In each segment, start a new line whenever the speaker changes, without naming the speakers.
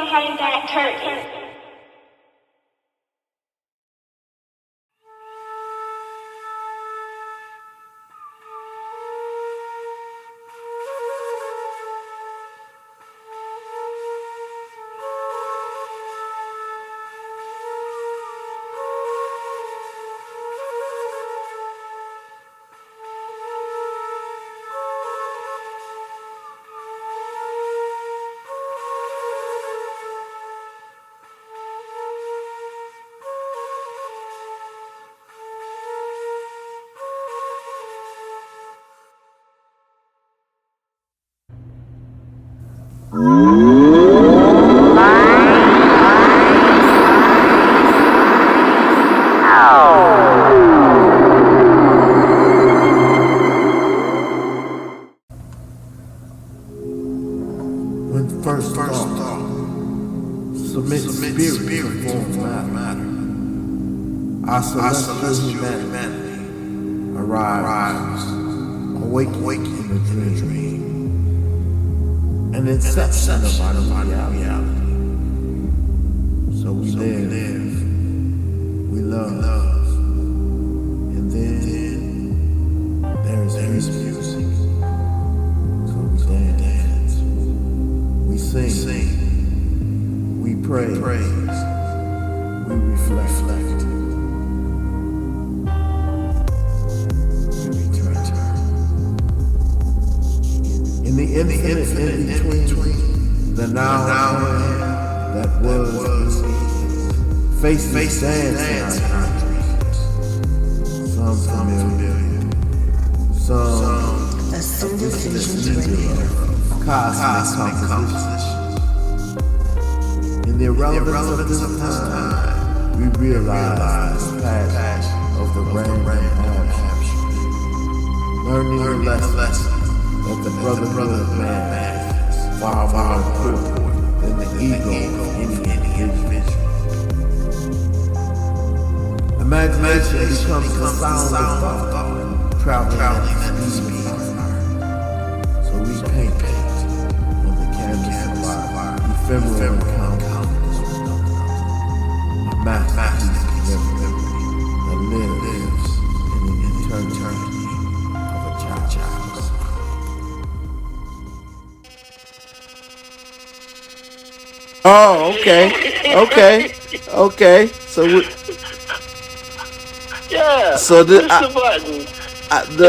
behind that curtain.
When first thought, submit spirit to form matter. Our celestial humanity arrives, awake in a dream, an inception of our reality. So we live, we love, and then there is music. So we dance, we sing, we praise, we reflect. In the infinite in between, the now that was, faces dance in our dreams. Some familiar, some
a single vision
cosmic composition. In the irrelevance of this time, we realize the passion of the random action, learning the lesson that the brotherhood of man is far more important than the ego of any individual. Imagination becomes the sound of thought, traveling at the speed of light. So we paint on the canvas of our ephemeral encounters, a masterpiece of memory that lives in the eternity of a child.
Oh, okay. So,
yeah.
So
push the button.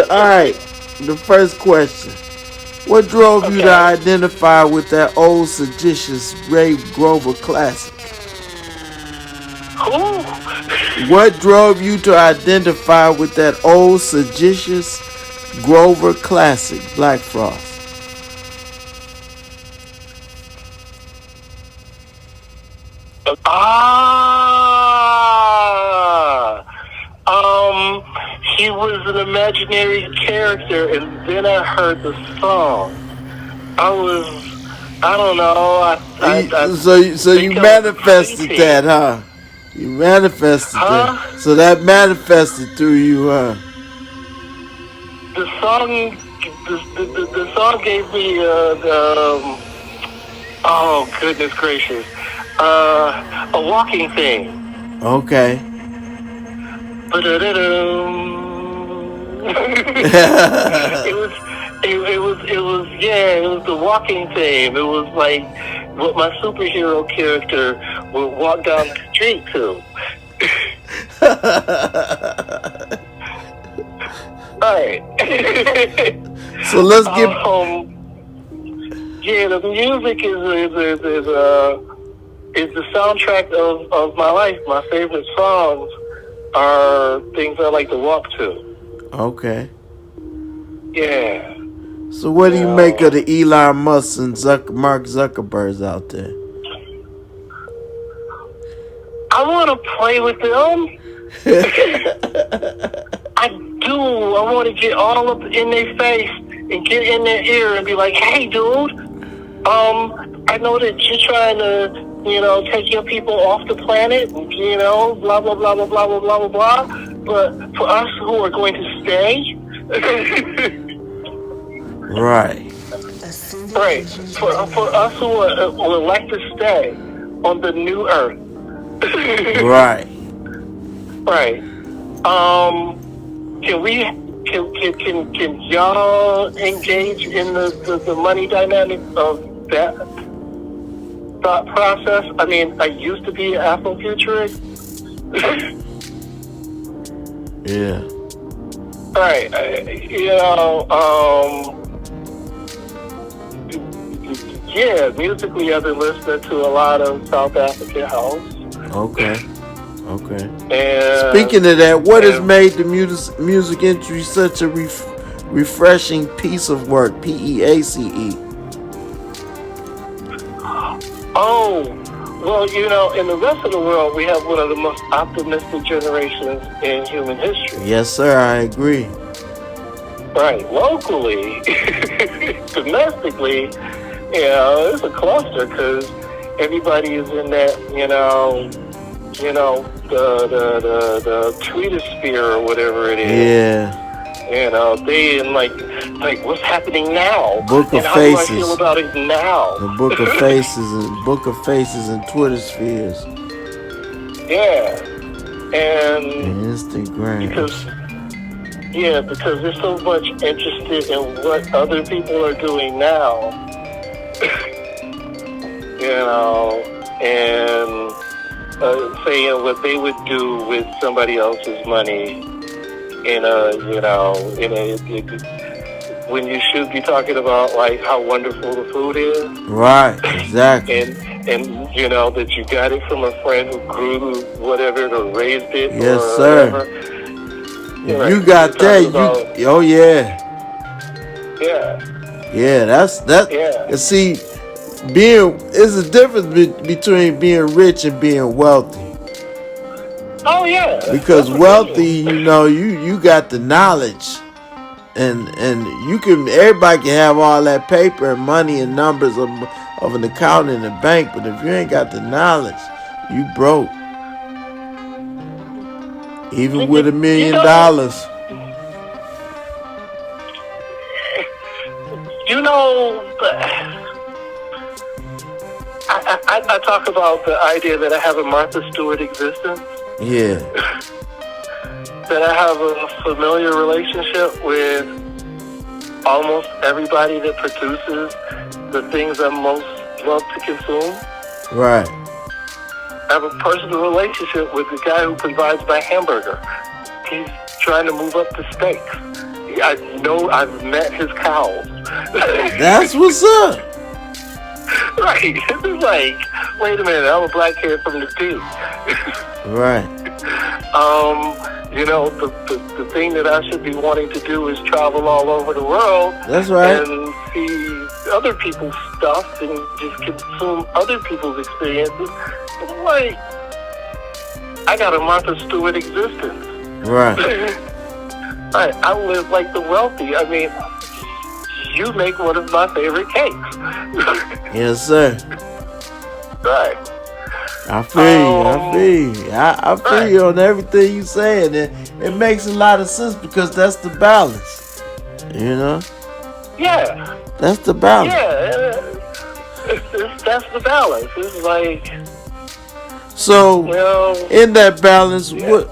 all right. The first question: what drove you to identify with that old seditious Ray Grover classic?
Who?
What drove you to identify with that old seditious Grover classic, BlackFrost?
He was an imaginary character, and then I heard the song. I don't know.
So you manifested that, huh? You manifested that. So that manifested through you, huh?
The song gave me oh goodness gracious, a walking thing.
Okay.
It was the walking theme. It was like what my superhero character would walk down the street to. Alright.
So let's get
the music is the soundtrack of my life. My favorite songs are things I like to walk to.
Okay.
Yeah.
So what do you make of the Elon Musk and Mark Zuckerbergs out there?
I want to play with them. I do. I want to get all up in their face and get in their ear and be like, hey, dude, I know that you're trying to, take your people off the planet, blah, blah, blah, blah, blah, blah, blah, blah, blah. But for us who are going to stay,
right.
Right. For us who would like to stay, on the new Earth.
Right.
Right. Can y'all engage in the money dynamic of that thought process? I mean, I used to be Afrofuturist.
Yeah.
Right. Yeah, musically I've been listening to a lot of South African house.
Okay. Okay.
And
speaking of that, what has made the music industry such a refreshing piece of work? PEACE.
Oh, well, in the rest of the world, we have one of the most optimistic generations in human history.
Yes, sir, I agree.
Right. Locally, domestically, it's a cluster because everybody is in that, the tweetosphere or whatever it is.
Yeah.
They in like what's happening now?
Book of
and
Faces.
How do I feel about it now?
The Book of Faces and Twitter spheres.
Yeah. And
Instagram.
Because they're so much interested in what other people are doing now. And saying what they would do with somebody else's money when you should be talking about like how wonderful the food is.
Right, exactly.
And that you got it from a friend who grew whatever or raised it.
Yes,
or
sir.
Whatever.
If you got that, oh yeah.
Yeah.
Yeah, that's that.
Yeah.
And see, there's a difference between being rich and being wealthy.
Oh yeah.
Because wealthy, you got the knowledge, and everybody can have all that paper and money and numbers of an account in the bank, but if you ain't got the knowledge, you broke. Even with $1 million.
I talk about the idea that I have a Martha Stewart existence.
Yeah.
That I have a familiar relationship with almost everybody that produces the things I most love to consume.
Right.
I have a personal relationship with the guy who provides my hamburger. He's trying to move up the stakes. I know I've met his cows.
That's what's up.
Right. It's like, wait a minute, I'm a black kid from the D.
Right.
The thing that I should be wanting to do is travel all over the world.
That's right.
And see other people's stuff and just consume other people's experiences. I'm like, I got a Martha Stewart existence.
Right.
I live like the wealthy. I mean, you make one of my favorite cakes.
Yes, sir.
Right.
I feel you. I feel you on everything you saying. It makes a lot of sense because that's the balance.
Yeah.
That's the balance.
Yeah. That's the balance. It's like.
So, in that balance,
yeah.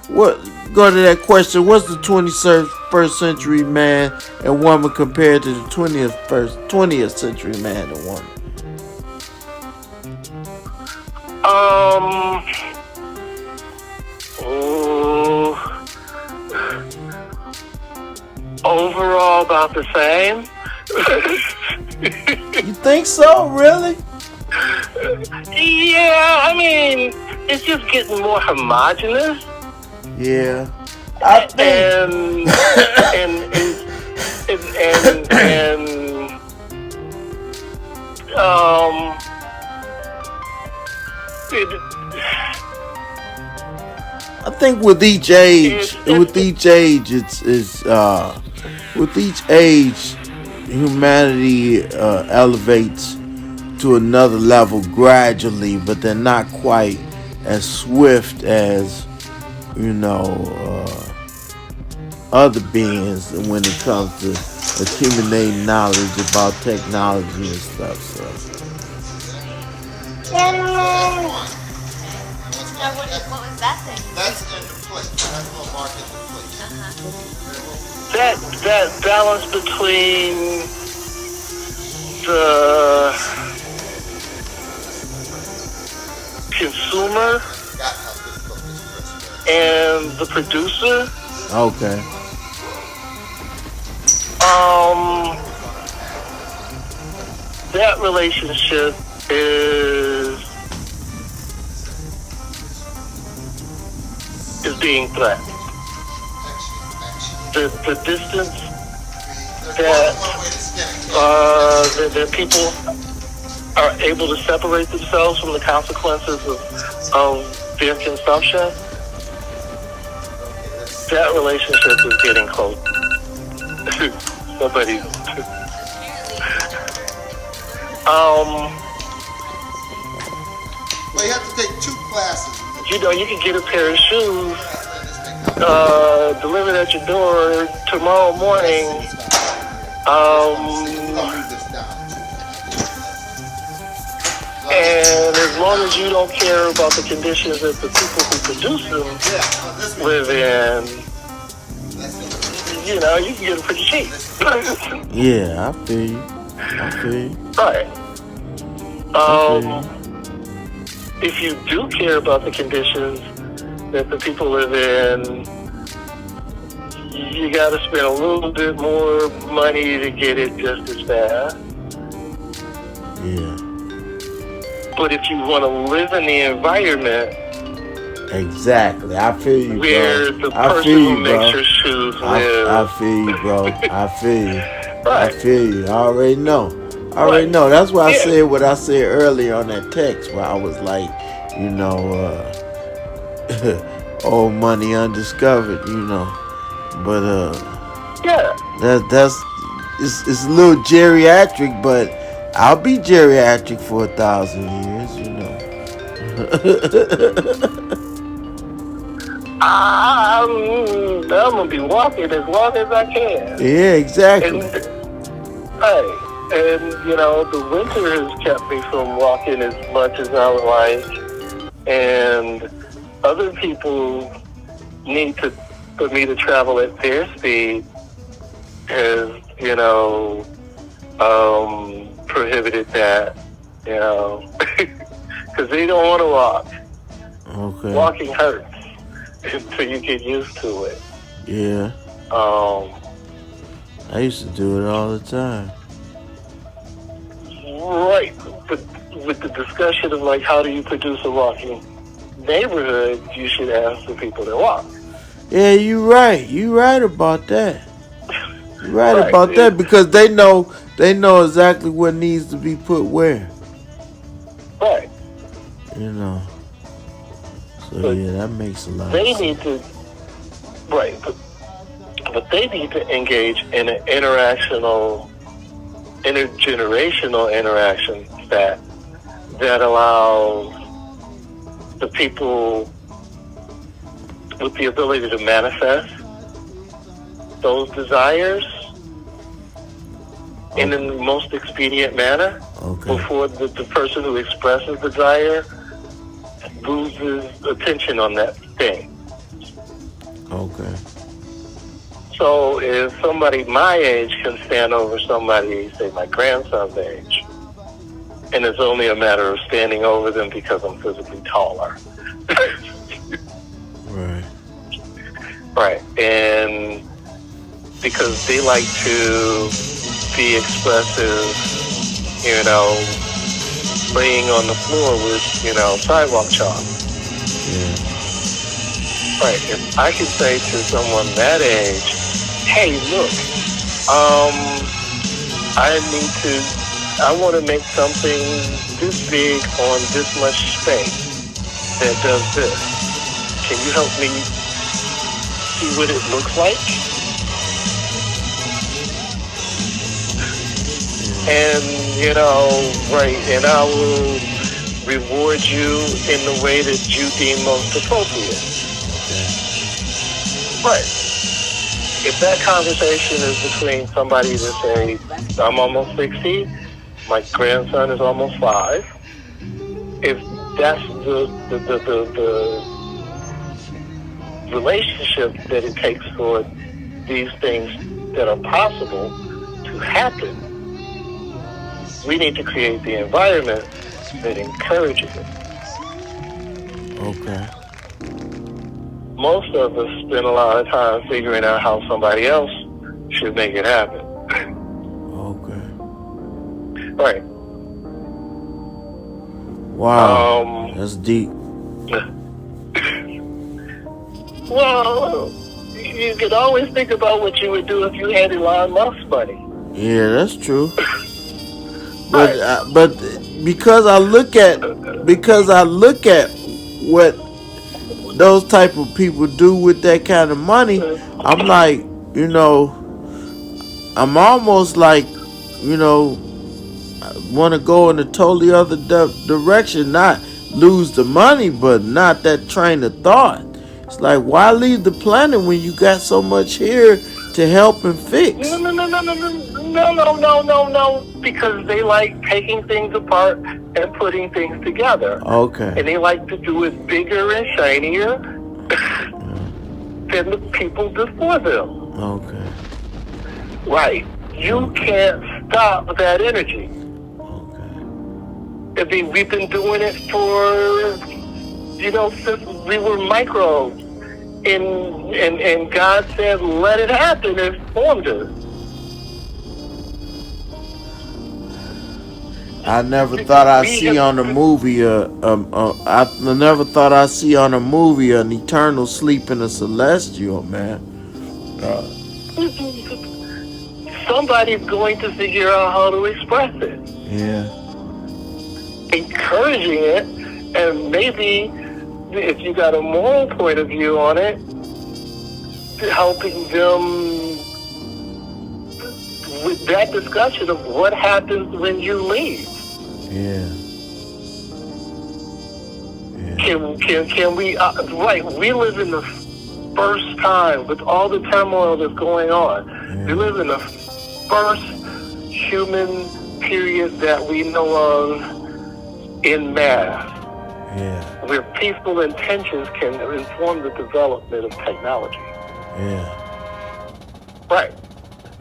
what? Go to that question. What's the 21st century man and woman compared to the 20th century man and woman?
Overall, about the same.
You think so? Really?
Yeah, I mean, it's just getting more homogenous.
Yeah. I think. I think with each age, humanity elevates to another level gradually, but they're not quite as swift as other beings when it comes to accumulating knowledge about technology and stuff. So
Now, what was that thing?
That's in the plate. That's gonna mark in the plate.
That balance between the consumer and the producer.
Okay.
That relationship is being threatened. The distance that people are able to separate themselves from the consequences of their consumption, that relationship is getting close. Somebody.
Well, you have to take 2 classes.
You know, you can get a pair of shoes delivered at your door tomorrow morning. And as long as you don't care about the conditions that the people who produce them live in, you know, you can get them pretty cheap.
Yeah, I feel you.
Right. If you do care about the conditions that the people live in, you got to spend a little bit more money to get it just as fast.
Yeah.
But if you want to live in the environment,
exactly, I feel you, bro.
Where the person who makes your shoes live.
I feel you, bro. I feel you.
Right.
I feel you. I already know. That's why I said what I said earlier on that text, where I was like, you know, old money undiscovered, you know. But that's it's a little geriatric, but I'll be geriatric for 1,000 years, you know.
I'm gonna be walking as long as I can.
Yeah, exactly.
And you know, the winter has kept me from walking as much as I would like, and other people need for me to travel at their speed has, you know, prohibited that, you know, because they don't want to walk.
Okay.
Walking hurts until you get used to it.
Yeah. I used to do it all the time.
Right, but with the discussion of like how do you produce a walking neighborhood, you should ask the people that walk.
Yeah, you're right. You're right about that. You're right about that, because they know exactly what needs to be put where.
Right.
You know. So
but
yeah, that makes a lot.
They
of
need
sense.
to. Right, but they need to engage in an intergenerational interaction that allows the people with the ability to manifest those desires in the most expedient manner before the person who expresses desire loses attention on that thing.
Okay.
So if somebody my age can stand over somebody, say my grandson's age, and it's only a matter of standing over them because I'm physically taller.
Right.
Right. And because they like to be expressive, you know, laying on the floor with, you know, sidewalk chalk.
Yeah.
Right. If I could say to someone that age, hey, look, I want to make something this big on this much space that does this. Can you help me see what it looks like? And, you know, right, and I will reward you in the way that you deem most appropriate. Right. If that conversation is between somebody that say, I'm almost 60, my grandson is almost 5, if that's the relationship that it takes for these things that are possible to happen, we need to create the environment that encourages it.
Okay.
Most of us spend a lot of time figuring out how somebody else should make it happen.
Okay.
Right.
Wow. That's deep.
Well, you could always think about what you would do if you had Elon Musk's money.
Yeah, that's true. But because I look at what those type of people do with that kind of money, I'm like, I'm almost like, want to go in a totally other direction, not lose the money, but not that train of thought. It's like, why leave the planet when you got so much here to help and fix?
No. Because they like taking things apart and putting things together.
Okay.
And they like to do it bigger and shinier than the people before them.
Okay.
Right. You can't stop that energy.
Okay.
I mean, we've been doing it for, since we were microbes. And God said, let it happen, and formed us.
I never thought I'd see on a movie. I never thought I'd see on a movie an eternal sleep in a celestial, man.
Somebody's going to figure out how to express it.
Yeah.
Encouraging it, and maybe if you got a moral point of view on it, helping them with that discussion of what happens when you leave.
Yeah.
Can we, right, we live in the first time with all the turmoil that's going on.
Yeah.
We live in the first human period that we know of in mass.
Yeah.
Where peaceful intentions can inform the development of technology.
Yeah.
Right.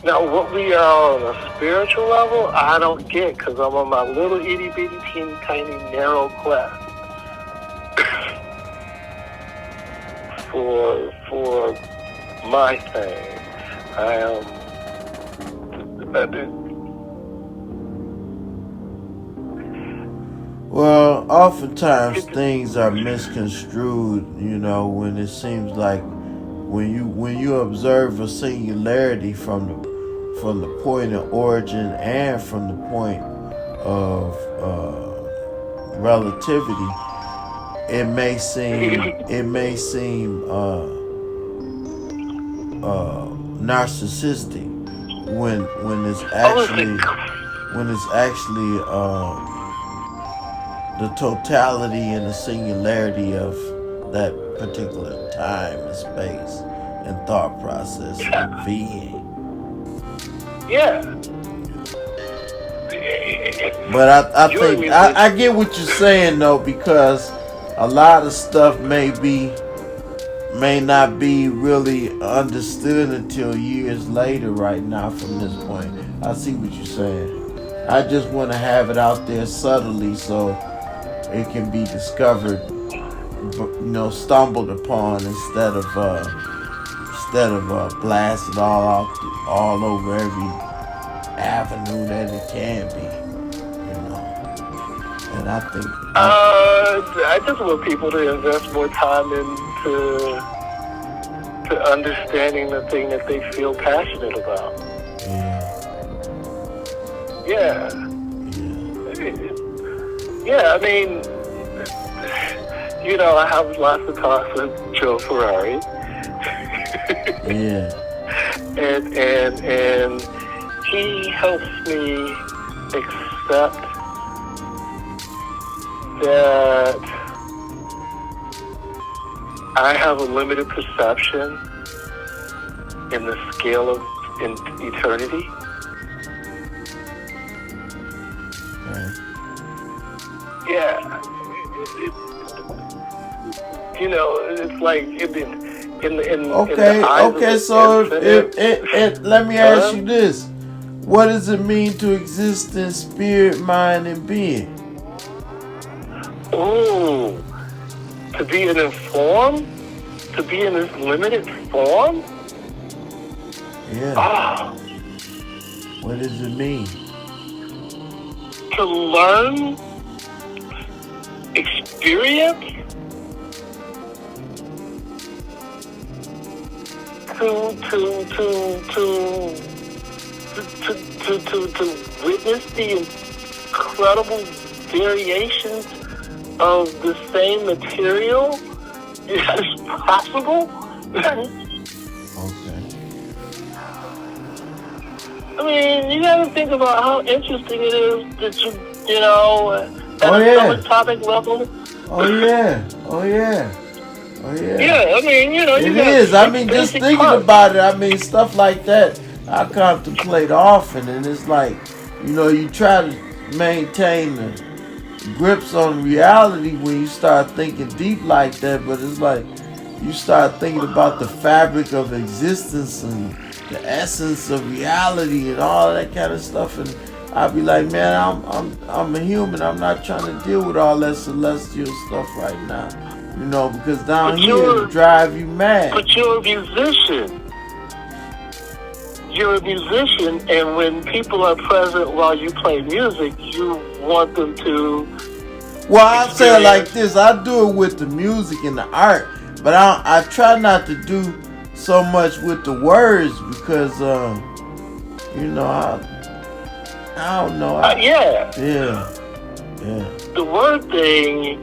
Now, what we are on a spiritual level, I don't get, because I'm on my little itty bitty teeny tiny narrow quest for my thing.
Well, oftentimes things are misconstrued, when it seems like when you observe a singularity from the point of origin and from the point of relativity, it may seem narcissistic when it's actually the totality and the singularity of that particular time and space and thought process and being.
Yeah.
But I think I get what you're saying though, because a lot of stuff may not be really understood until years later right now from this point. I see what you're saying. I just want to have it out there subtly so it can be discovered, stumbled upon instead of blasted all over every avenue that it can be, And I think
I just want people to invest more time into understanding the thing that they feel passionate about. Yeah. Yeah, I mean, I have lots of talks with Joe Ferrari.
Yeah.
And he helps me accept that I have a limited perception in the scale of eternity.
Right.
Yeah. you know, it's like in the eyes
Okay.
of
So
infinite.
if let me ask you this: what does it mean to exist in spirit, mind, and being?
Ooh, to be in a form, to be in this limited form.
Yeah.
Ah,
What does it mean?
to learn, experience, to witness the incredible variations of the same material as possible.
Okay.
I mean, you gotta think about how interesting it is that you know, at
Oh,
a
yeah.
subatomic level.
Oh yeah.
Yeah, I mean, you know,
It
you got
is. I mean, just
basic
thinking
parts.
about it. I mean, stuff like that. I contemplate often, and it's like, you know, you try to maintain the grips on reality when you start thinking deep like that. But it's like you start thinking about the fabric of existence and the essence of reality and all that kind of stuff. And I'd be like, man, I'm a human. I'm not trying to deal with all that celestial stuff right now. You know, because down
But
here it'll drive you mad.
But you're a musician. You're a musician, and when people are present while you play music, you want them to.
Well, I say it like this: I do it with the music and the art, but I try not to do so much with the words because, you know, I don't know.
Yeah.
The
word thing.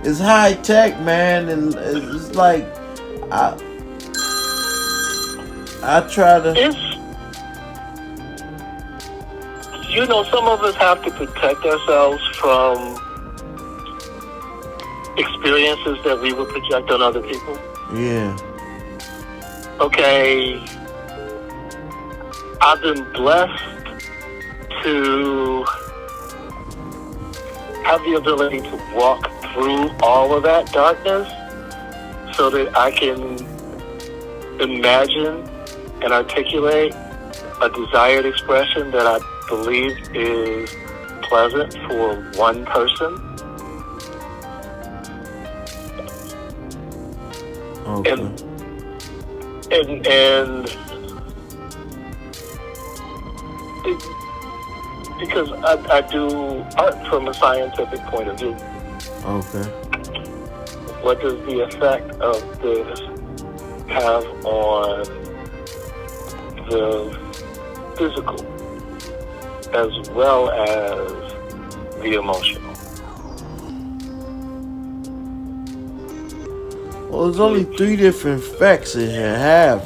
It's high tech, man, and it's like I try to.
You know, some of us have to protect ourselves from experiences that we would project on other people.
Yeah.
Okay. I've been blessed to have the ability to walk through all of that darkness so that I can imagine and articulate a desired expression that I believe is pleasant for one person.
Okay.
And because I do art from a scientific point of view.
Okay.
What does the effect of this have on the physical as well as the emotional?
Well, there's only 3 different effects it can have.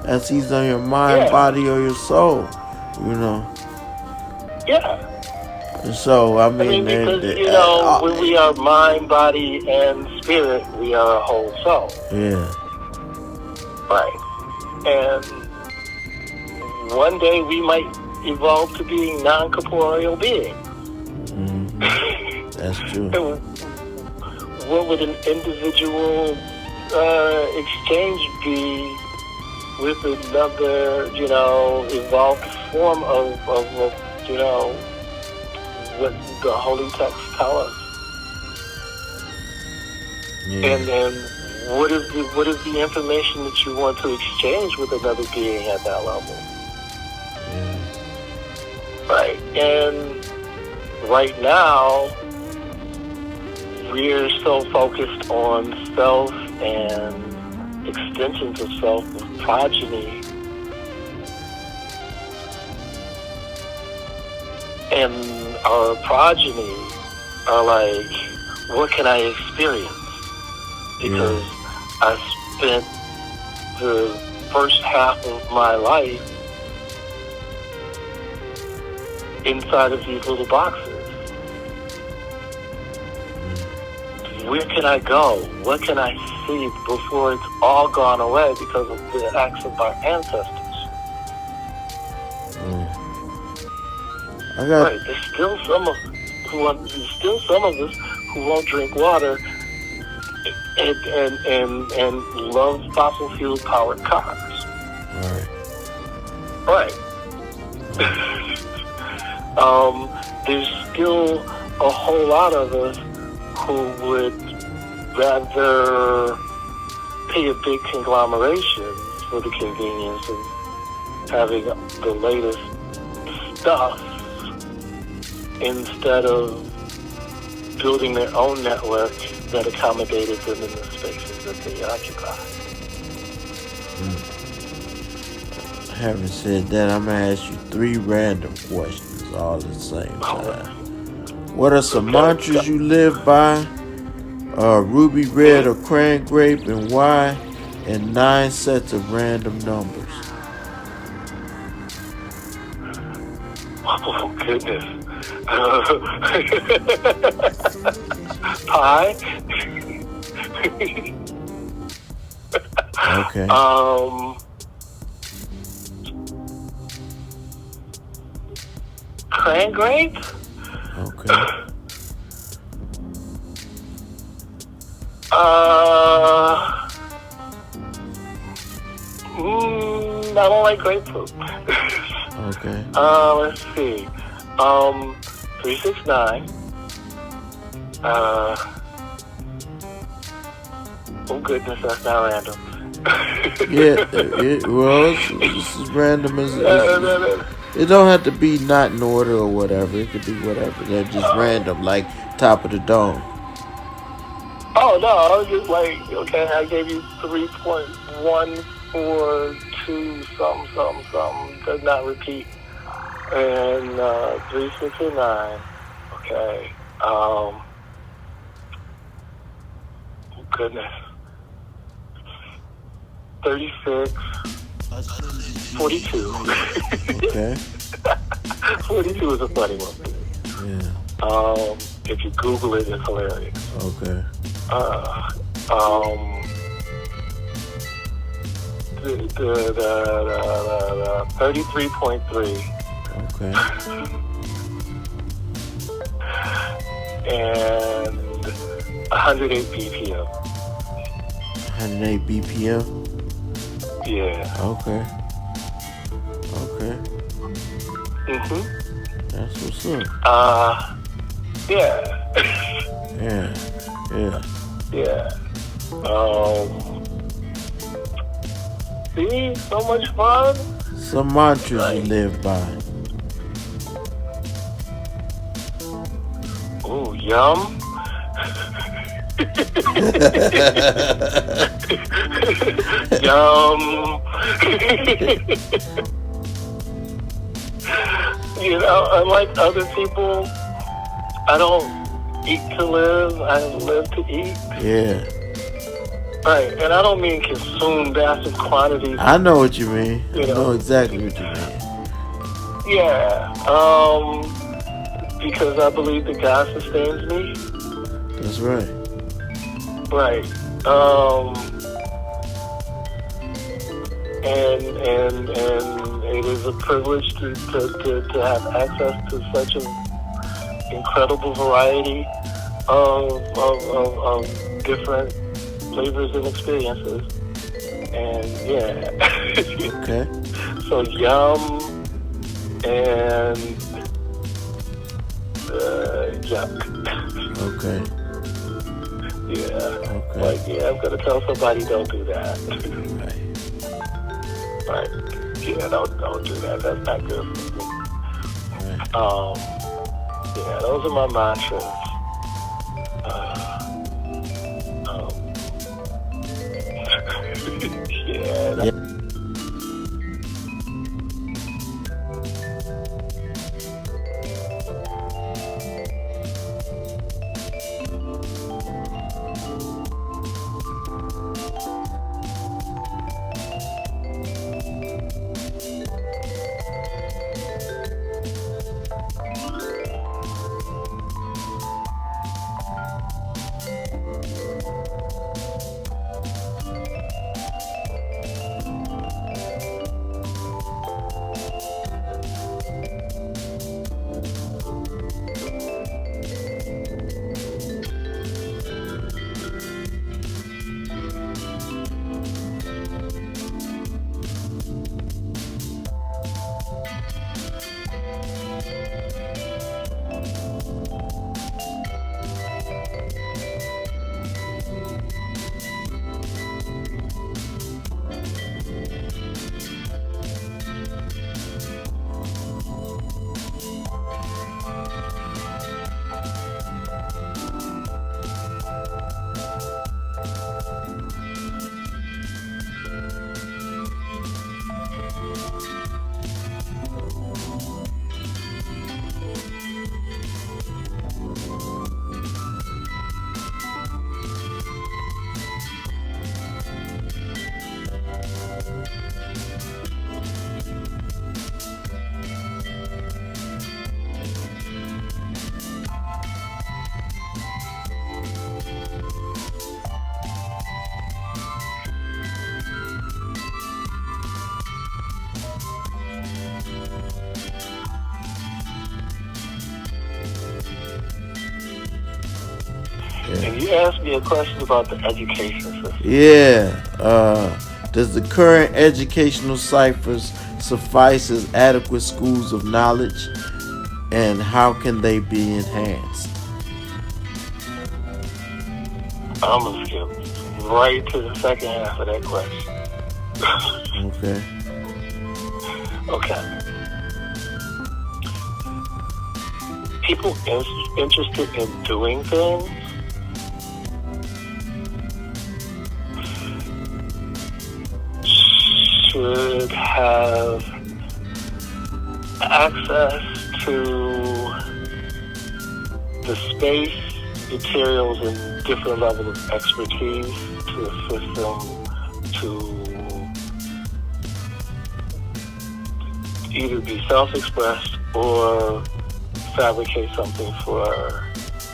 That's either on your mind, body, or your soul. You know.
Yeah.
And so I mean
because you know, when we are mind, body, and spirit, we are a whole soul.
Yeah.
Right. And one day we might evolve to being non-corporeal beings.
Mm-hmm. That's true.
What would an individual exchange be with another, you know, evolved form of you know, what the holy texts tell us?
Yeah.
And what is the information that you want to exchange with another being at that level?
Yeah.
Right. And right now, we're so focused on self and extensions of self, of progeny. And our progeny are like, what can I experience? Because I spent the first half of my life inside of these little boxes. Where can I go? What can I see before it's all gone away because of the acts of our ancestors?
I got.
Right. There's still some of us who won't drink water and love fossil fuel powered cars.
Right.
Right. There's still a whole lot of us who would rather pay a big conglomeration for the convenience of having the latest stuff instead of building their own network that accommodated them in the spaces that they occupy.
Having said that, I'm gonna ask you 3 random questions all at the same time. What are some mantras you live by? Ruby red or cran grape, and why? And 9 sets of random numbers.
Oh goodness. Pie.
Okay.
Cran grape?
Okay.
I don't like grapefruit.
Okay.
Let's see. 369. Oh goodness, that's not random.
Well, it's as random as it don't have to be not in order or whatever. It could be whatever. They're just random, like top of the dome.
Oh no, I was just like, okay, I gave you 3.142 something does not repeat, and 369. Okay. Oh goodness. 36. 42.
Okay.
42 is a funny one.
Yeah.
If you Google it, it's hilarious.
Okay.
33.3.
Okay.
And 108 BPM.
108 BPM.
Yeah.
Okay.
Mhm.
That's what's up.
Yeah.
Yeah.
Yeah. See, so much fun.
Some mantras you live by.
Ooh, yum. Yum. You know, unlike other people, I don't eat to live, I live to eat.
Yeah.
Right, and I don't mean consume massive quantities.
I know what you mean.
You
I know
know.
exactly what you mean.
Yeah, because I believe that God sustains me.
That's right.
Right. And it is a privilege to have access to such an incredible variety of different flavors and experiences. And yeah.
Okay.
So yum and yuck.
Okay.
Yeah.
Okay.
Like, yeah, I'm gonna tell somebody don't do that.
Right.
Right. Yeah, don't do that. That's not good for me.
Right.
Yeah, those are my mantras. Yeah. And you asked me a question about the education system.
Yeah. Does the current educational ciphers suffice as adequate schools of knowledge, and how can they be enhanced?
I'm going to skip right to the second half of that question.
Okay.
Okay. People interested in doing things should have access to the space, materials, and different levels of expertise to assist them to either be self-expressed or fabricate something for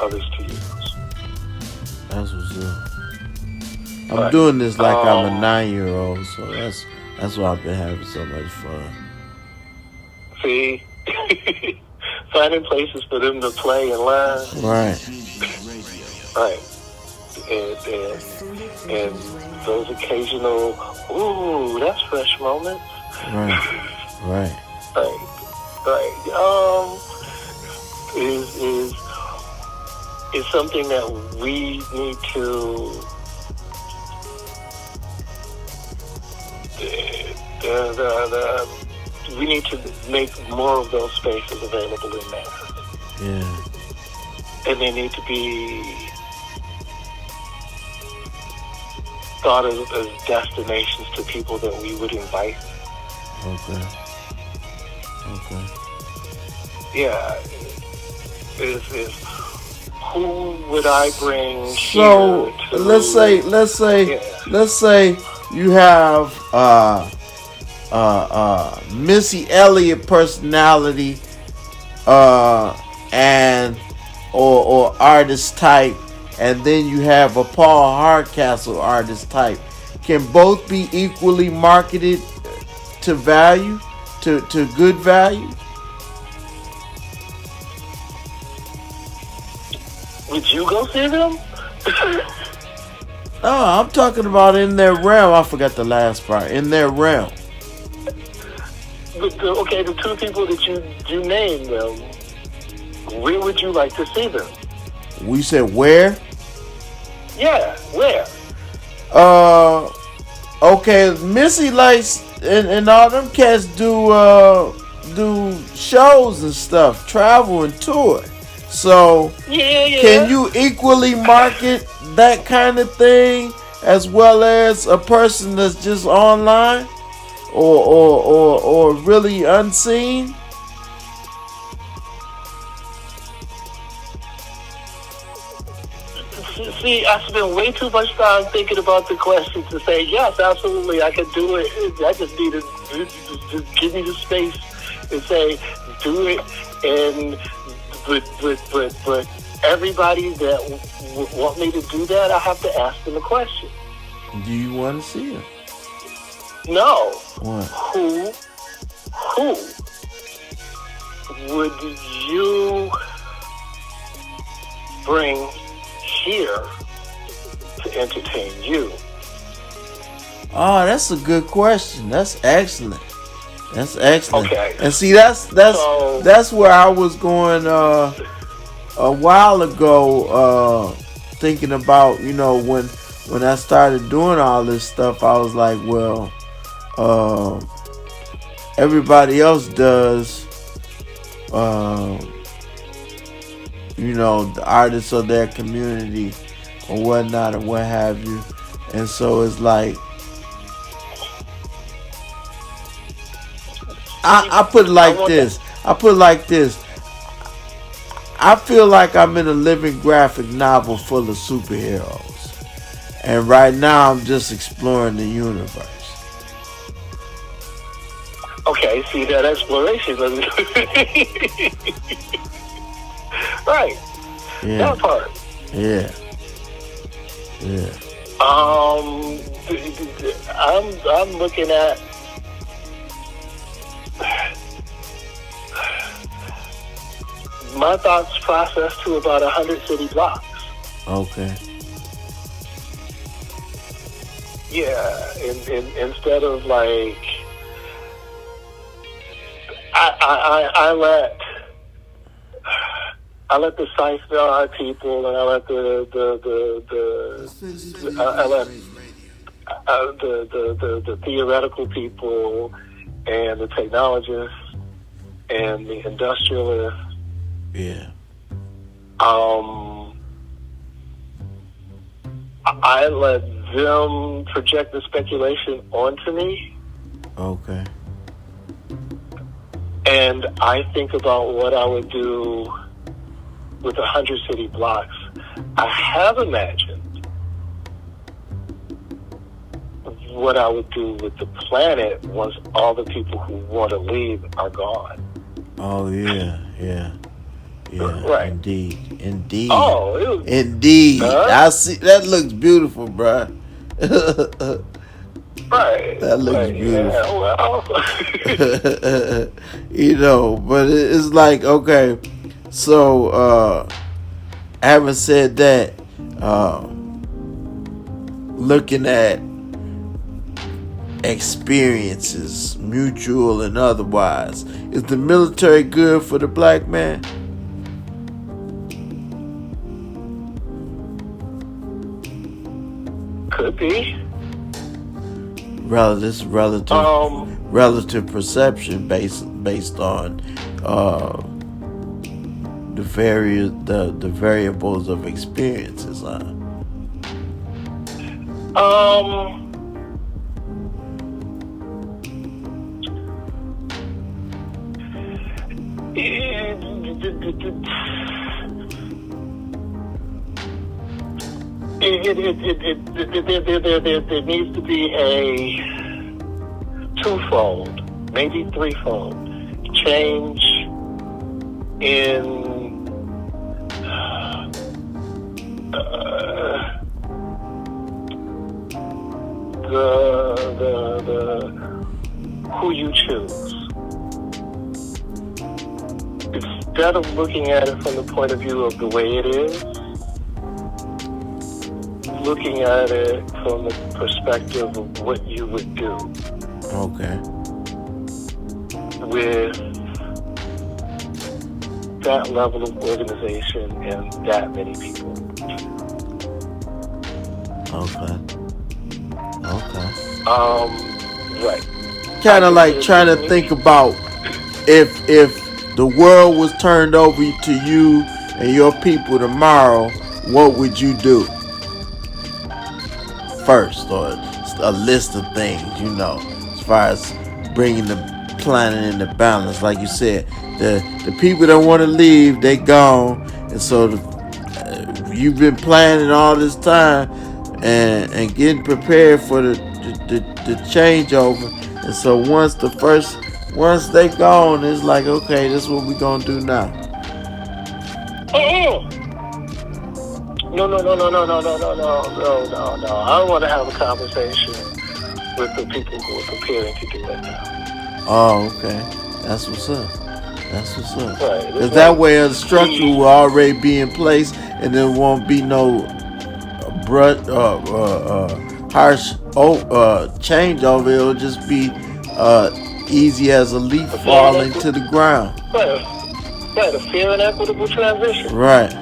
others to use.
That's what's up. I'm doing this like I'm a 9-year-old, so that's why I've been having so much fun.
See? Finding places for them to play and learn.
Right.
Right. And those occasional, ooh, that's fresh moments.
Right. Right.
Right. Is something that we need to we need to make more of those spaces available in there.
Yeah.
And they need to be thought of as destinations to people that we would invite.
Okay.
Yeah. Is who would I bring
So
here to,
let's say you have Missy Elliott personality and or artist type, and then you have a Paul Hardcastle artist type. Can both be equally marketed to value, to good value?
Would you go see them?
No, I'm talking about in their realm. I forgot the last part. In their realm.
The two people that you named them, where would you like to see them?
We said where?
Yeah, where?
Okay, Missy likes and all them cats do shows and stuff, travel and tour. So
Yeah.
can you equally market that kind of thing as well as a person that's just online or really unseen?
See, I spend way too much time thinking about the question to say, yes, absolutely, I can do it. I just need to just give me the space and say, do it. And but everybody that want me to do that, I have to ask them a question.
Do you want to see him?
No.
What?
Who would you bring here to entertain you?
Oh, that's a good question. That's excellent.
Okay.
And see, that's where I was going a while ago, thinking about, when I started doing all this stuff, I was like, well, everybody else does, the artists of their community or whatnot or what have you. And so it's like, I put it like this. I feel like I'm in a living graphic novel full of superheroes. And right now I'm just exploring the universe.
Okay, see that exploration. Right.
Yeah.
That part.
Yeah.
I'm looking at my thoughts process to about 100 city blocks.
Okay.
Yeah, instead of like, I let the sci-fi people, and I let the theoretical people, and the technologists, and the industrialists.
Yeah.
I let them project the speculation onto me.
Okay.
And I think about what I would do with 100 city blocks. I have imagined what I would do with the planet once all the people who want to leave are gone.
Oh, yeah.
Right.
Indeed.
Oh, it was,
indeed. I see. That looks beautiful, bruh.
Right.
That looks
right,
beautiful.
Yeah, well.
But it's like, okay, so having said that, looking at experiences, mutual and otherwise, is the military good for the black man?
Could be.
Relative perception based on the variables of experiences, huh?
There needs to be a twofold, maybe threefold change in the who you choose. Instead of looking at it from the point of view of the way it is, looking at it from the perspective of what you would do.
Okay.
With that level of organization and that many people.
Okay.
Right.
Kind of like trying to think about if the world was turned over to you and your people tomorrow, what would you do first, or a list of things, as far as bringing the planet into balance. Like you said, the people that want to leave, they gone, and so you've been planning all this time and getting prepared for the changeover, and so once they gone, it's like, okay, this is what we gonna do now.
No. I don't want to have a conversation with the people who are preparing to do that now.
Oh, okay. That's what's up.
Right.
Because that way the structure will already be in place, and there won't be no harsh changeover. It'll just be easy as a leaf falling to the ground.
Right. A fair and equitable transition.
Right.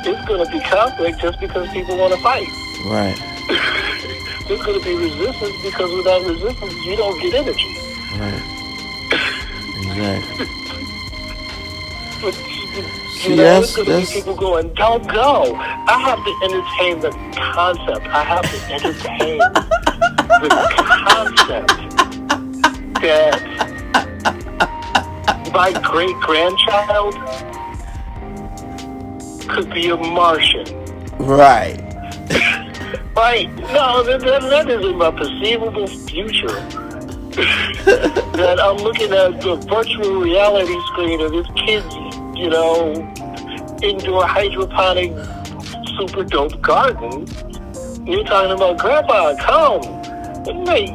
It's going to be conflict just because people want to fight.
Right.
There's going to be resistance because without resistance, you don't get energy.
Right. Exactly.
But,
See,
there's going to be people going, don't go. I have to entertain the concept. I have to entertain the concept that my great-grandchild could be a Martian.
Right.
Right. No, that isn't my perceivable future. That I'm looking at the virtual reality screen of this kid's, indoor hydroponic super dope garden. You're talking about, Grandpa, come. Wait.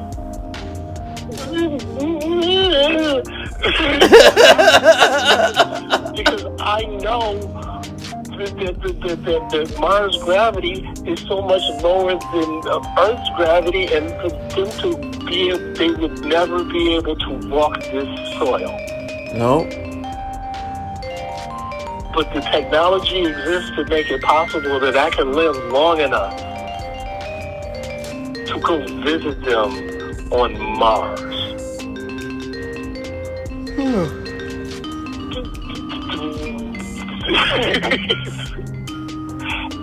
Because I know that Mars' gravity is so much lower than Earth's gravity, and for them to they would never be able to walk this soil.
No.
But the technology exists to make it possible that I can live long enough to go visit them on Mars.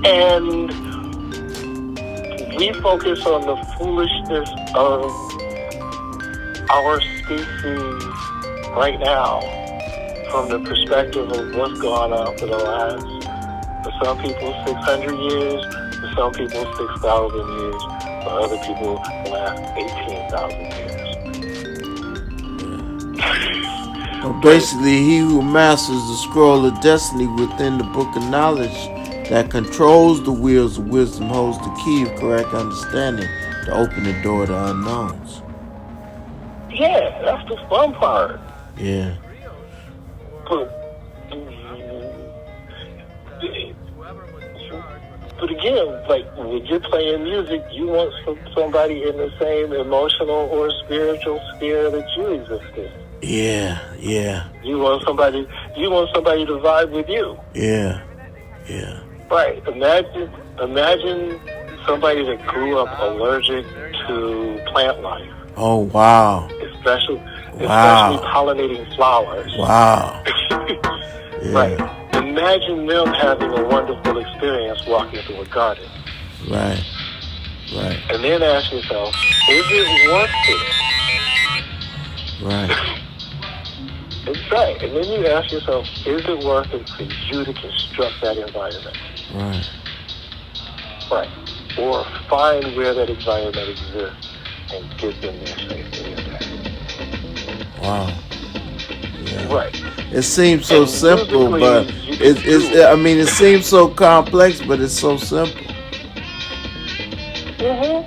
And we focus on the foolishness of our species right now from the perspective of what's gone on for the last, for some people, 600 years, for some people, 6,000 years, for other people, the last 18,000 years.
Well, basically, he who masters the scroll of destiny within the book of knowledge that controls the wheels of wisdom holds the key of correct understanding to open the door to unknowns.
Yeah, that's the fun part.
Yeah.
But again, like when you're playing music, you want somebody in the same emotional or spiritual sphere that you exist in.
Yeah.
You want somebody to vibe with you.
Yeah.
Right. Imagine somebody that grew up allergic to plant life.
Oh, wow.
Especially pollinating flowers.
Wow. Yeah.
Right. Imagine them having a wonderful experience walking through a garden.
Right.
And then ask yourself, is it worth it?
Right.
That's right. And then you ask yourself, is it worth it for you to construct that environment? Right. Or find where that environment exists and get them there safely.
Wow. Yeah.
Right.
It seems so simple, but it seems so complex, but it's so simple.
Mm-hmm.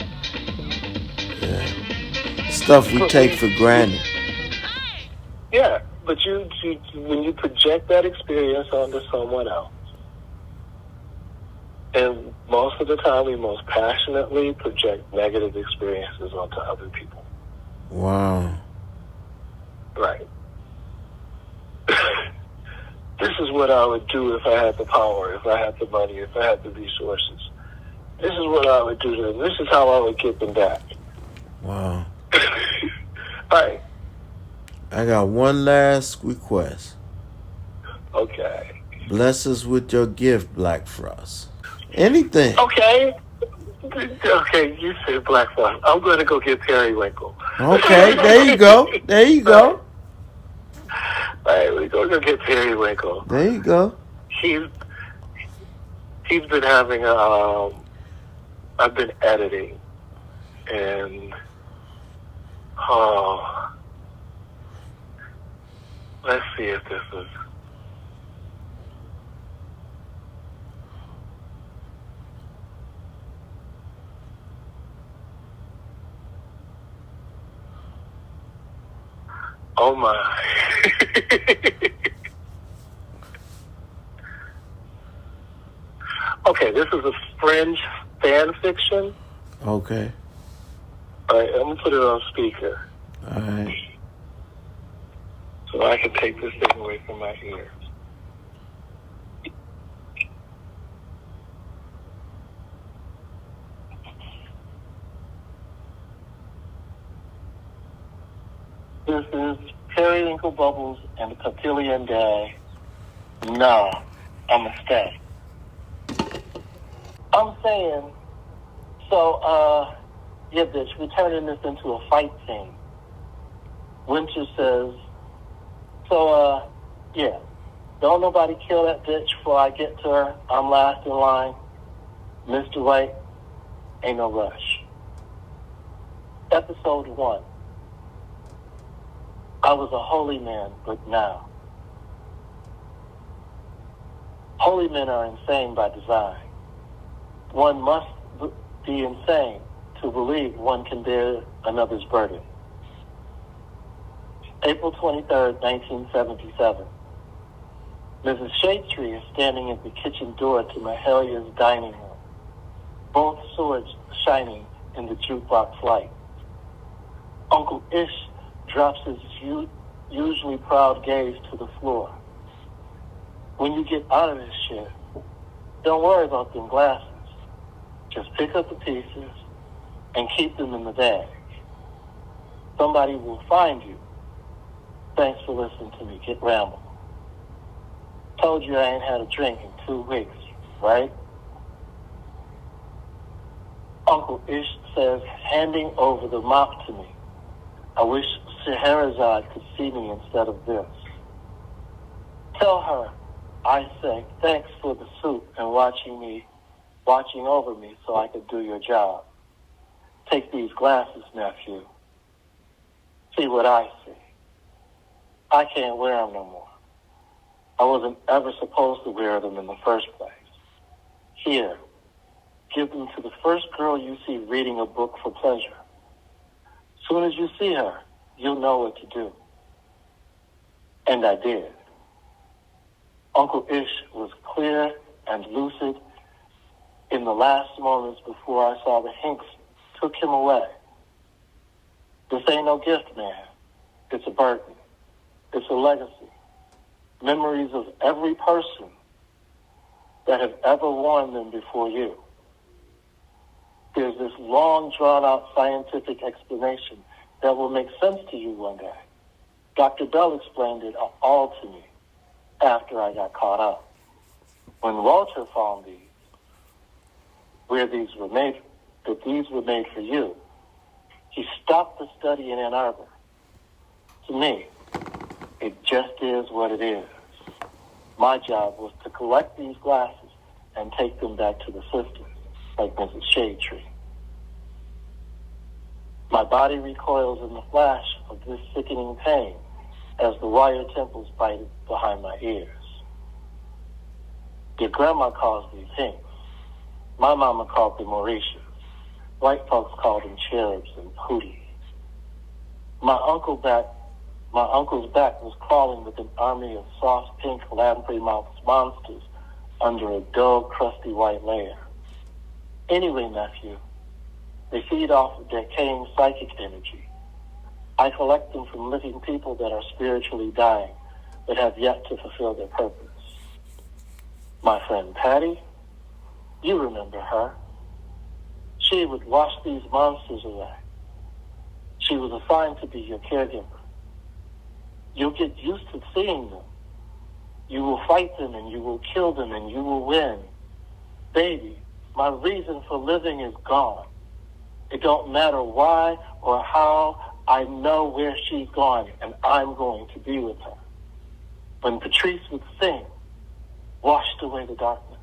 Yeah. Stuff we take for granted.
Yeah, but you when you project that experience onto someone else, and most of the time we most passionately project negative experiences onto other people.
Wow.
Right. This is what I would do if I had the power, if I had the money, if I had the resources. This is what I would do to them. This is how I would get them back.
Wow.
Right.
I got one last request.
Okay.
Bless us with your gift, BlackFrost. Anything.
Okay. Okay, you said BlackFrost. I'm going to go get Periwinkle.
Okay, there you go.
All right, we're going to go get Periwinkle.
There you go.
He's been having I've been editing, and let's see if this is. Oh my. Okay, this is a Fringe fan fiction.
Okay.
All right, I'm going to put it on speaker.
All right.
So I can take this thing away from my ears. This is Periwinkle Bubbles and the Cotillion Day. No, I'm a stay. I'm saying, yeah, bitch, we're turning this into a fight scene. Winter says, yeah, don't nobody kill that bitch before I get to her. I'm last in line. Mr. White, ain't no rush. Episode 1. I was a holy man, but now. Holy men are insane by design. One must be insane to believe one can bear another's burden. April 23rd, 1977. Mrs. Shadetree is standing at the kitchen door to Mahalia's dining room, both swords shining in the jukebox light. Uncle Ish drops his usually proud gaze to the floor. When you get out of this shit, don't worry about them glasses. Just pick up the pieces and keep them in the bag. Somebody will find you. Thanks for listening to me get ramble. Told you I ain't had a drink in 2 weeks, right? Uncle Ish says, handing over the mop to me. I wish Scheherazade could see me instead of this. Tell her I say thanks for the soup and watching over me so I could do your job. Take these glasses, nephew. See what I see. I can't wear them no more. I wasn't ever supposed to wear them in the first place. Here, give them to the first girl you see reading a book for pleasure. Soon as you see her, you'll know what to do. And I did. Uncle Ish was clear and lucid in the last moments before I saw the Hinks took him away. This ain't no gift, man. It's a burden. It's a legacy. Memories of every person that have ever worn them before you. There's this long, drawn-out scientific explanation that will make sense to you one day. Dr. Bell explained it all to me after I got caught up. When Walter found these, that these were made for you, he stopped the study in Ann Arbor. To me, it just is what it is. My job was to collect these glasses and take them back to the sisters, like Mrs. Shadetree. My body recoils in the flash of this sickening pain as the wire temples bite behind my ears. Your grandma calls these Hinks. My mama called them Mauritius. White folks called them cherubs and pooties. My uncle's back was crawling with an army of soft pink lamprey-mouthed monsters under a dull, crusty white layer. Anyway, nephew, they feed off of decaying psychic energy. I collect them from living people that are spiritually dying, but have yet to fulfill their purpose. My friend Patty, you remember her. She would wash these monsters away. She was assigned to be your caregiver. You'll get used to seeing them. You will fight them and you will kill them and you will win. Baby, my reason for living is gone. It don't matter why or how, I know where she's gone and I'm going to be with her. When Patrice would sing, washed away the darkness.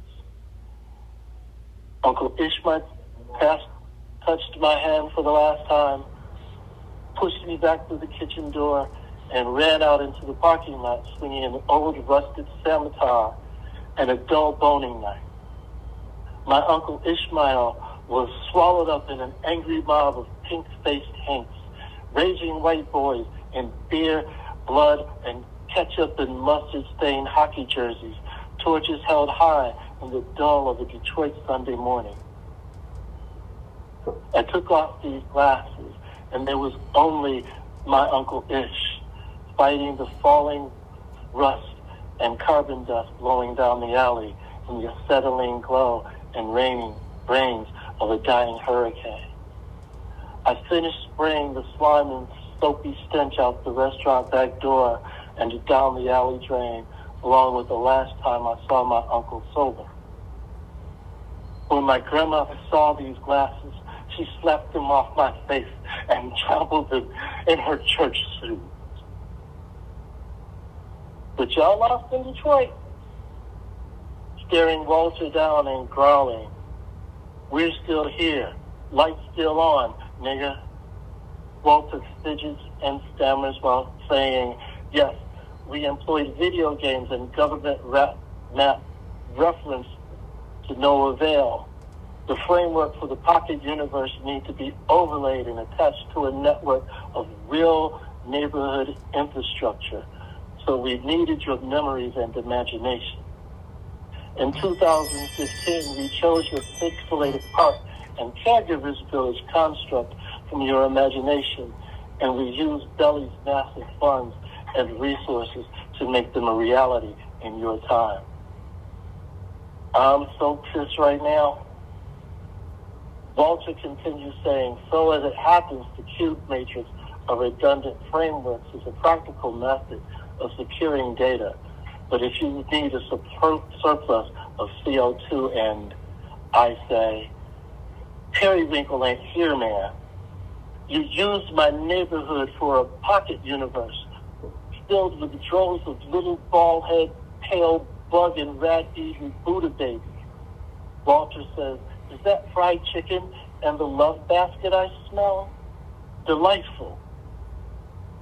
Uncle Ishmael touched my hand for the last time, pushed me back through the kitchen door, and ran out into the parking lot swinging an old rusted scimitar and a dull boning knife. My Uncle Ishmael was swallowed up in an angry mob of pink-faced Hinks, raging white boys in beer, blood, and ketchup and mustard-stained hockey jerseys, torches held high in the dull of a Detroit Sunday morning. I took off these glasses, and there was only my Uncle Ish, fighting the falling rust and carbon dust blowing down the alley in the acetylene glow and rains of a dying hurricane. I finished spraying the slime and soapy stench out the restaurant back door and down the alley drain, along with the last time I saw my uncle sober. When my grandmother saw these glasses, she slapped them off my face and trampled them in her church suit. But y'all lost in Detroit, staring Walter down and growling, "We're still here. Lights still on, nigga." Walter fidgets and stammers while saying, "Yes, we employed video games and government map reference to no avail. The framework for the pocket universe needs to be overlaid and attached to a network of real neighborhood infrastructure. So we needed your memories and imagination. In 2015, we chose your pixelated art and caregivers village construct from your imagination, and we used Belly's massive funds and resources to make them a reality in your time. I'm so pissed right now. Walter continues saying, so as it happens, the cube matrix of redundant frameworks is a practical method of securing data. But if you need a surplus of CO2 and, I say, Periwinkle ain't here, man. You used my neighborhood for a pocket universe filled with droves of little bald-head, pale bug and rat-eating Buddha babies. Walter says, is that fried chicken and the love basket I smell? Delightful.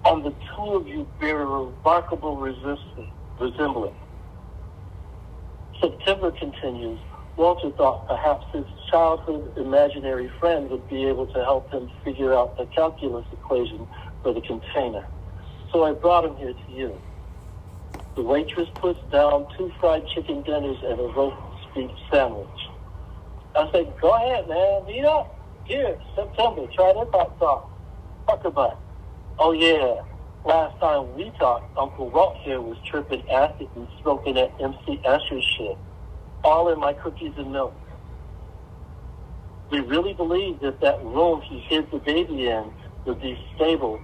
And the two of you bear a remarkable resemblance. September continues. Walter thought perhaps his childhood imaginary friend would be able to help him figure out the calculus equation for the container. So I brought him here to you. The waitress puts down 2 fried chicken dinners and a roast beef sandwich. I said, go ahead, man. Eat up. Here, September. Try this hot sauce. Fuck a butt. Oh, yeah. Last time we talked, Uncle Walt here was tripping acid and smoking that MC Escher shit. All in my cookies and milk. We really believed that that room he hid the baby in would be stable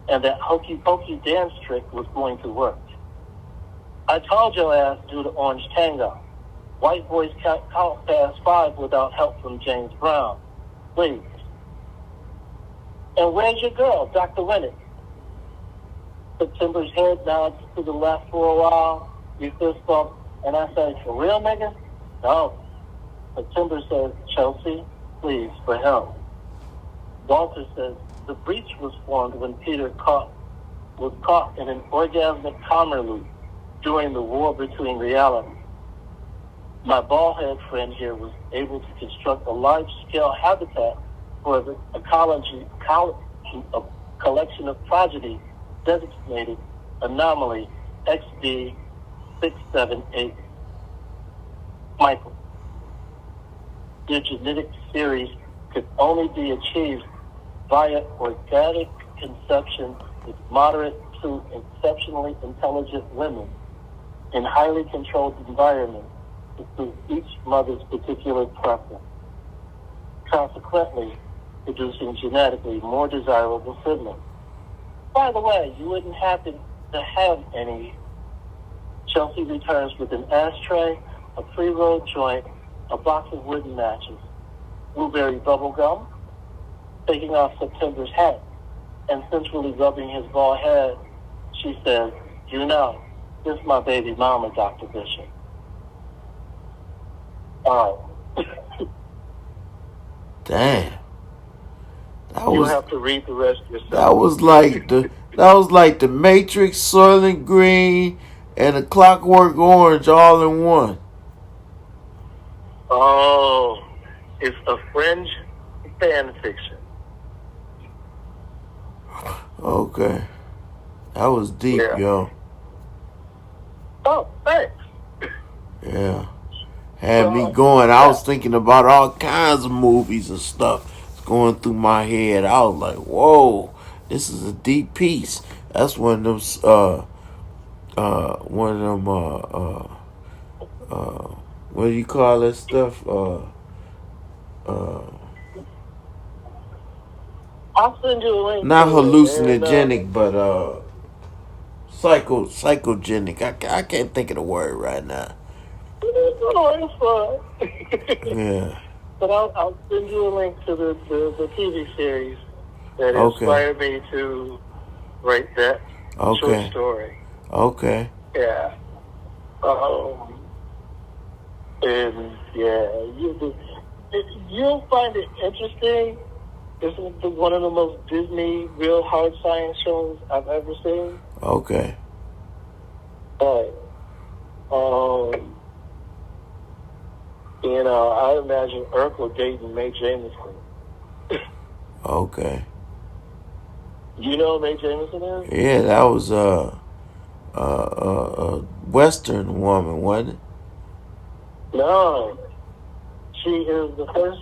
and that hokey pokey dance trick was going to work. I told your ass do the orange tango. White boys can't count past 5 without help from James Brown. Please. And where's your girl, Dr. Winnick? September's head nods to the left for a while. We fist bump, and I say, for real, nigga? No. September says, Chelsea, please, for help. Walter says, the breach was formed when Peter was caught in an orgasmic comma loop during the war between realities. My bald-head friend here was able to construct a large-scale habitat for the a collection of progeny designated anomaly XD678. Michael, your genetic series could only be achieved via organic conception with moderate to exceptionally intelligent women in highly controlled environments to suit each mother's particular preference, consequently producing genetically more desirable siblings. By the way, you wouldn't happen to have any. Chelsea returns with an ashtray, a pre-rolled joint, a box of wooden matches, blueberry bubble gum, taking off September's hat, and sensually rubbing his bald head, she says, you know, this is my baby mama, Dr. Bishop. All right.
Damn.
You'll have to read the rest yourself.
That was like the Matrix, Soylent Green, and the Clockwork Orange all in one.
Oh, it's a fringe fan fiction.
Okay. That was deep,
Yeah.
yo.
Oh, thanks.
Yeah. Had me going. I was thinking about all kinds of movies and stuff going through my head. I was like, whoa, this is a deep piece. That's one of them what do you call that stuff?
I'll send you a link.
Not
to it,
hallucinogenic,
and,
but psychogenic. I can't think of the word right now.
it's fun.
Yeah.
But I'll send you a link to the TV series that inspired me to write that short story.
Okay.
Yeah. And yeah, you'll find it interesting. This is one of the most Disney real hard science shows I've ever seen.
Okay.
But, I imagine Urkel dating Mae Jameson.
Okay.
You know who Mae Jameson is?
Yeah, that was Western woman, wasn't it?
No, she is the first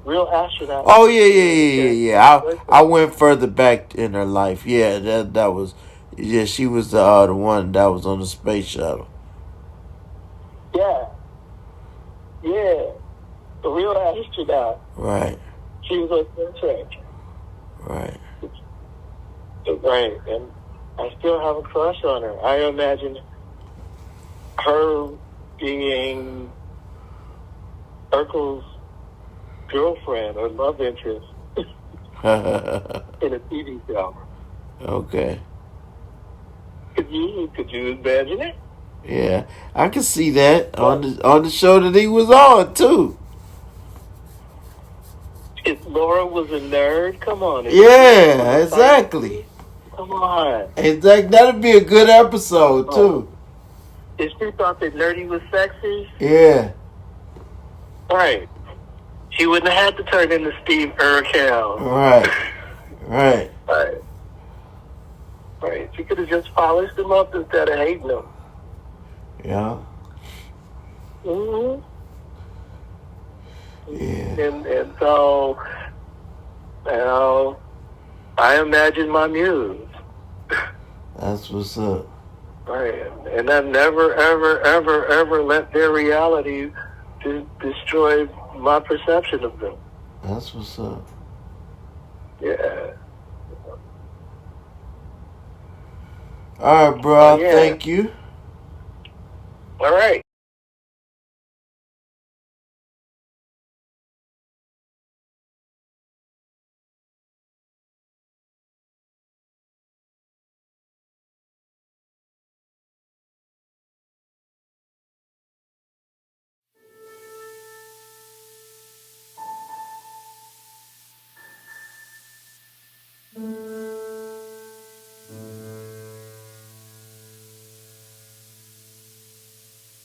real astronaut.
Oh yeah. I went further back in her life. Yeah, that was. Yeah, she was the one that was on the space shuttle.
Yeah, the real astronaut.
Right.
She was on Star Trek.
Right.
Right, and I still have a crush on her. I imagine her being Urkel's girlfriend or love interest in a TV show.
Okay.
Could you imagine it?
Yeah, I can see that on the show that he was on too.
If Laura was a nerd, come on.
Yeah, exactly.
Come on.
Exactly. That'd be a good episode too.
If she thought that nerdy was sexy,
Yeah.
right, she wouldn't have had to turn into Steve Urkel.
Right. Right.
Right. She could have just polished him up instead of hating him.
Yeah.
Mm-hmm.
Yeah.
And so, I imagine my muse.
That's what's up.
Right. And I've never, ever, ever, ever let their reality destroy my perception of them.
That's what's up.
Yeah.
All right, bro.
Yeah.
Thank you.
All right.